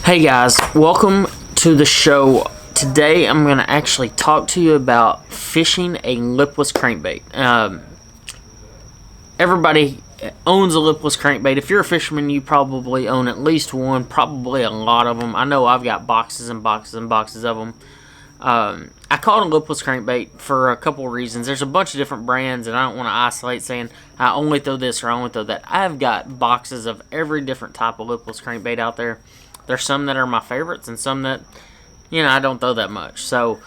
Hey guys, welcome to the show. Today I'm going to actually talk to you about fishing a lipless crankbait. Everybody owns a lipless crankbait. If you're a fisherman, you probably own at least one, probably a lot of them. I know I've got boxes and boxes and boxes of them. I call it a lipless crankbait for a couple of reasons. There's a bunch of different brands, and I don't want to isolate saying I only throw this or I only throw that. I've got boxes of every different type of lipless crankbait out there. There's some that are my favorites and some that, I don't throw that much. So,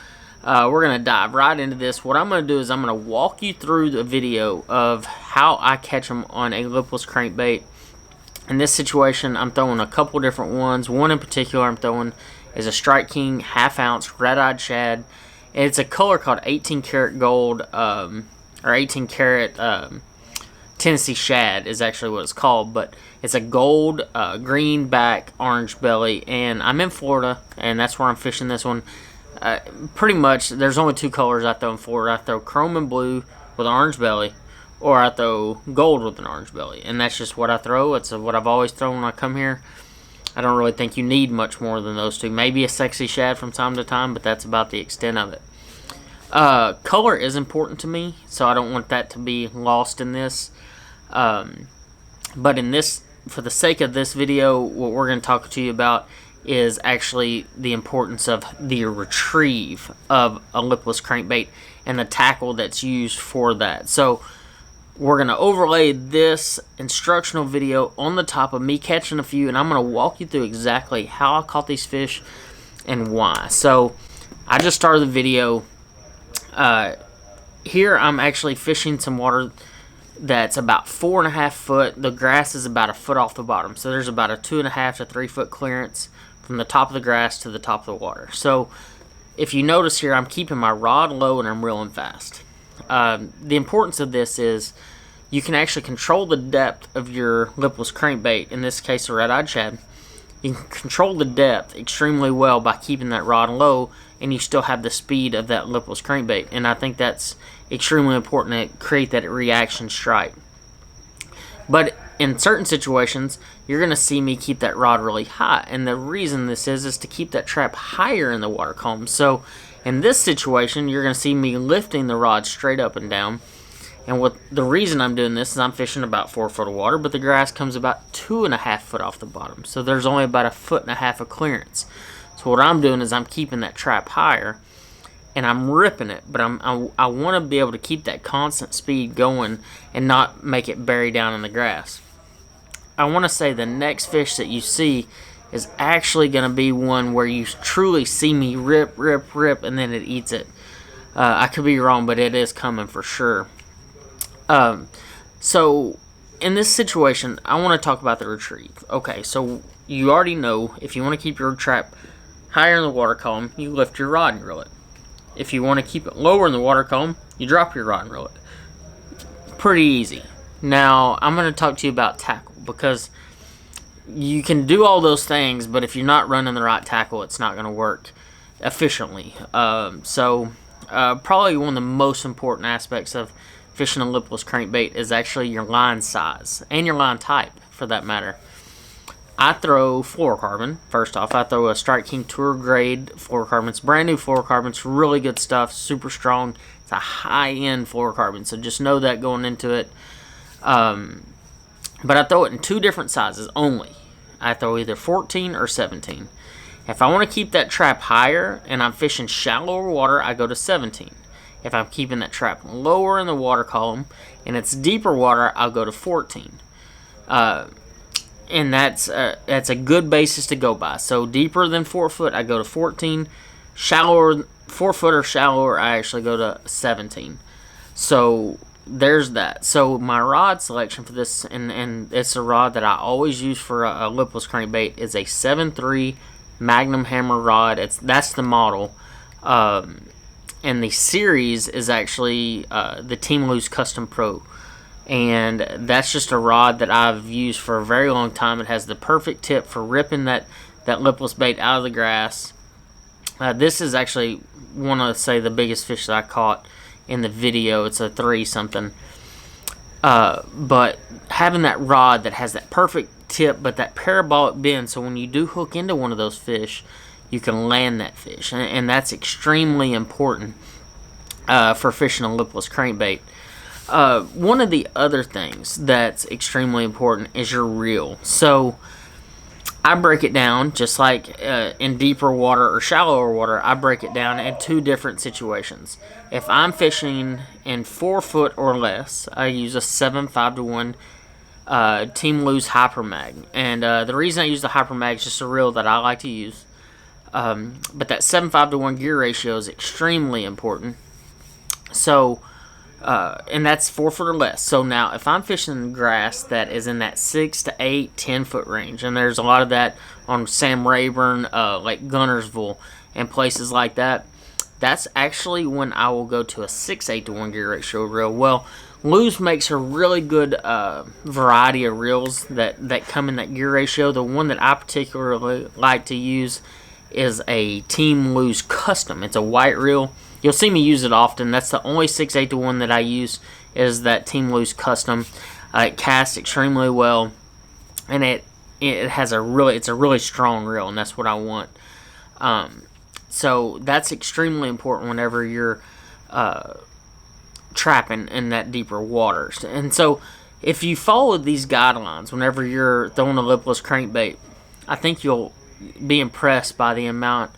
we're going to dive right into this. What I'm going to do is I'm going to walk you through the video of how I catch them on a lipless crankbait. In this situation, I'm throwing a couple different ones. One in particular I'm throwing is a Strike King half-ounce Red Eyed Shad. It's a color called 18 karat gold, or 18 karat Tennessee Shad is actually what it's called, but it's a gold, green back, orange belly, and I'm in Florida, and that's where I'm fishing this one. Pretty much, there's only two colors I throw in Florida. I throw chrome and blue with an orange belly, or I throw gold with an orange belly, and that's just what I throw. It's what I've always thrown when I come here. I don't really think you need much more than those two. Maybe a sexy shad from time to time, but that's about the extent of it. Color is important to me, so I don't want that to be lost in this. But in this, for the sake of this video, what we're going to talk to you about is actually the importance of the retrieve of a lipless crankbait and the tackle that's used for that. So we're going to overlay this instructional video on the top of me catching a few, and I'm going to walk you through exactly how I caught these fish and why. So I just started the video. Here I'm actually fishing some water that's about 4.5 foot. The grass is about a foot off the bottom, so there's about a 2.5 to 3 foot clearance from the top of the grass to the top of the water. So if you notice here, I'm keeping my rod low and I'm reeling fast. The importance of this is you can actually control the depth of your lipless crankbait, in this case a Red Eyed Shad. You can control the depth extremely well by keeping that rod low, and you still have the speed of that lipless crankbait. And I think that's extremely important to create that reaction strike. But in certain situations, you're going to see me keep that rod really high. And the reason this is to keep that trap higher in the water column. So in this situation, you're going to see me lifting the rod straight up and down. And what the reason I'm doing this is I'm fishing about 4 foot of water, but the grass comes about 2.5 foot off the bottom. So there's only about a 1.5 foot of clearance. So what I'm doing is I'm keeping that trap higher, and I'm ripping it, but I want to be able to keep that constant speed going and not make it bury down in the grass. I want to say the next fish that you see is actually going to be one where you truly see me rip, and then it eats it. I could be wrong, but it is coming for sure. So in this situation, I want to talk about the retrieve. Okay, so you already know if you want to keep your trap higher in the water column, you lift your rod and reel it. If you want to keep it lower in the water column, you drop your rod and reel it. Pretty easy. Now, I'm going to talk to you about tackle, because you can do all those things, but if you're not running the right tackle, it's not going to work efficiently. Probably one of the most important aspects of fishing a lipless crankbait is actually your line size, and your line type, for that matter. I throw fluorocarbon. First off, I throw a Strike King Tour Grade fluorocarbon. It's brand new fluorocarbon. It's really good stuff, super strong. It's a high-end fluorocarbon, so just know that going into it. But I throw it in two different sizes only. I throw either 14 or 17. If I want to keep that trap higher and I'm fishing shallower water, I go to 17. If I'm keeping that trap lower in the water column and it's deeper water, I'll go to 14. And that's a good basis to go by. So deeper than 4 foot, I go to 14. Shallower, 4 foot or shallower, I actually go to 17. So there's that. So my rod selection for this, and it's a rod that I always use for a lipless crankbait, is a 7.3 Magnum hammer rod. That's the model. And the series is actually the Team Loose Custom Pro. And that's just a rod that I've used for a very long time. It has the perfect tip for ripping that lipless bait out of the grass. This is actually one of, say, the biggest fish that I caught in the video. It's a 3 something. But having that rod that has that perfect tip, but that parabolic bend, so when you do hook into one of those fish, you can land that fish, and that's extremely important for fishing a lipless crankbait. One of the other things that's extremely important is your reel. So I break it down just like in deeper water or shallower water. I break it down in two different situations. If I'm fishing in 4 foot or less, I use a 7.5-to-1 Team Lose HyperMag, and the reason I use the HyperMag is just a reel that I like to use. But that 7.5-to-1 gear ratio is extremely important. So, and that's 4 foot or less. So now, if I'm fishing grass that is in that 6 to 8, 10 foot range, and there's a lot of that on Sam Rayburn, like Gunnersville, and places like that, that's actually when I will go to a 6.8-to-1 gear ratio reel. Well, Lose makes a really good variety of reels that come in that gear ratio. The one that I particularly like to use is a Team Lose Custom. It's a white reel. You'll see me use it often. That's the only 6.8-to-1 that I use, is that Team Lose Custom. It casts extremely well, and it has it's a really strong reel, and that's what I want. So that's extremely important whenever you're trapping in that deeper waters. And so if you follow these guidelines whenever you're throwing a lipless crankbait, I think you'll be impressed by the amount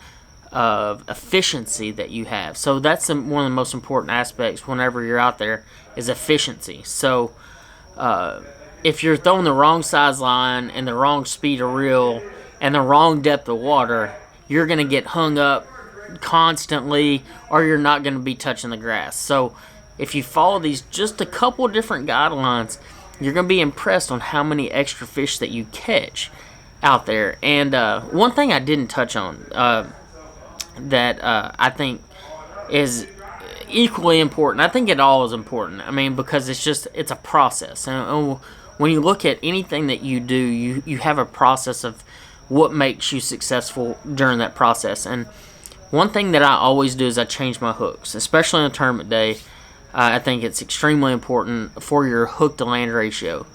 of efficiency that you have. So that's one of the most important aspects whenever you're out there, is efficiency. So if you're throwing the wrong size line and the wrong speed of reel and the wrong depth of water, you're going to get hung up constantly, or you're not going to be touching the grass. So if you follow these just a couple different guidelines, you're going to be impressed on how many extra fish that you catch out there. And one thing I didn't touch on that I think is equally important. I think it all is important. I mean, because it's a process. And when you look at anything that you do, you have a process of what makes you successful during that process. And one thing that I always do is I change my hooks, especially on a tournament day. I think it's extremely important for your hook to land ratio.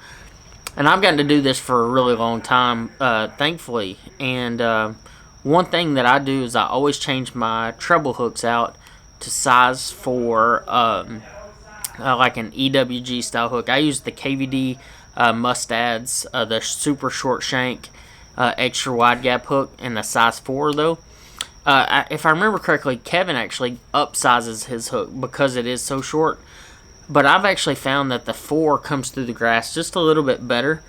And I've gotten to do this for a really long time, thankfully. And one thing that I do is I always change my treble hooks out to size 4, like an EWG style hook. I use the KVD Mustads, the super short shank, extra wide gap hook, and the size 4 though. If I remember correctly, Kevin actually upsizes his hook because it is so short. But I've actually found that the 4 comes through the grass just a little bit better,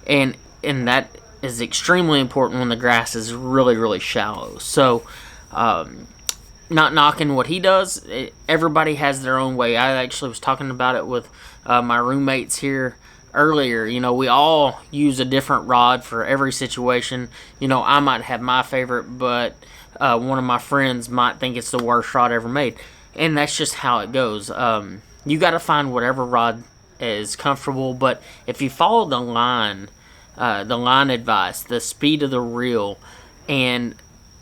and that is extremely important when the grass is really, really shallow. So, not knocking what he does, everybody has their own way. I actually was talking about it with my roommates here earlier. You know, we all use a different rod for every situation. You know, I might have my favorite, but one of my friends might think it's the worst rod ever made, and that's just how it goes. You got to find whatever rod is comfortable, but if you follow the line advice, the speed of the reel, and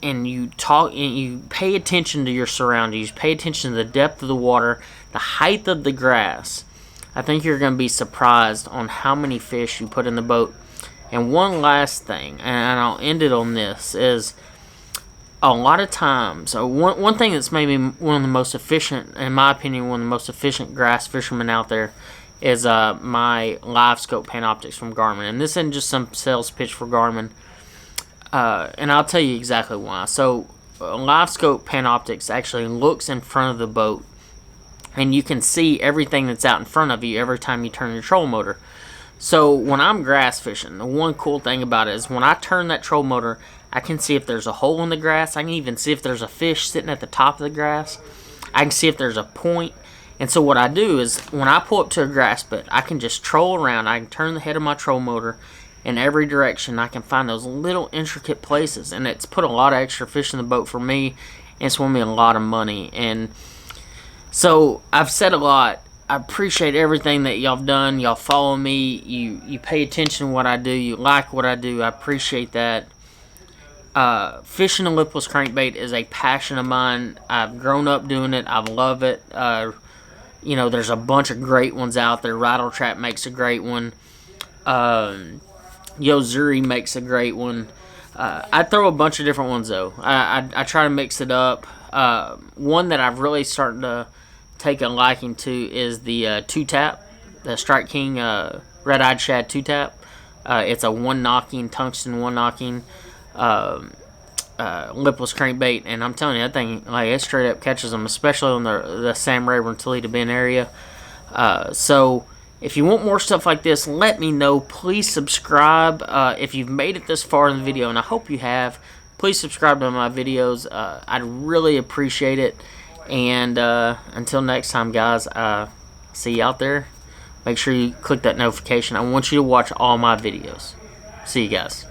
you talk and you pay attention to your surroundings, pay attention to the depth of the water, the height of the grass, I think you're going to be surprised on how many fish you put in the boat. And one last thing, and I'll end it on this, is a lot of times, one thing that's maybe one of the most efficient, in my opinion, one of the most efficient grass fishermen out there is my Livescope Panoptix from Garmin. And this isn't just some sales pitch for Garmin, and I'll tell you exactly why. So Livescope Panoptix actually looks in front of the boat, and you can see everything that's out in front of you every time you turn your trolling motor. So when I'm grass fishing, the one cool thing about it is when I turn that trolling motor, I can see if there's a hole in the grass. I can even see if there's a fish sitting at the top of the grass. I can see if there's a point. And so what I do is when I pull up to a grass bed, I can just troll around. I can turn the head of my trolling motor in every direction. I can find those little intricate places. And it's put a lot of extra fish in the boat for me. And it's won me a lot of money. And so I've said a lot. I appreciate everything that y'all have done. Y'all follow me. You pay attention to what I do. You like what I do. I appreciate that. Fishing a lipless crankbait is a passion of mine. I've grown up doing it. I love it. You know, there's a bunch of great ones out there. Rattle Trap makes a great one. Yozuri makes a great one. I throw a bunch of different ones though. I try to mix it up. One that I've really started to take a liking to is the 2-tap, the Strike King Red Eyed Shad 2-tap. It's a one knocking tungsten one knocking lipless crankbait, and I'm telling you, that thing, like, it straight up catches them, especially in the Sam Rayburn Toledo Bend area. So if you want more stuff like this, let me know. Please subscribe if you've made it this far in the video, and I hope you have. Please subscribe to my videos. I'd really appreciate it. And until next time, guys, see you out there. Make sure you click that notification. I want you to watch all my videos. See you guys.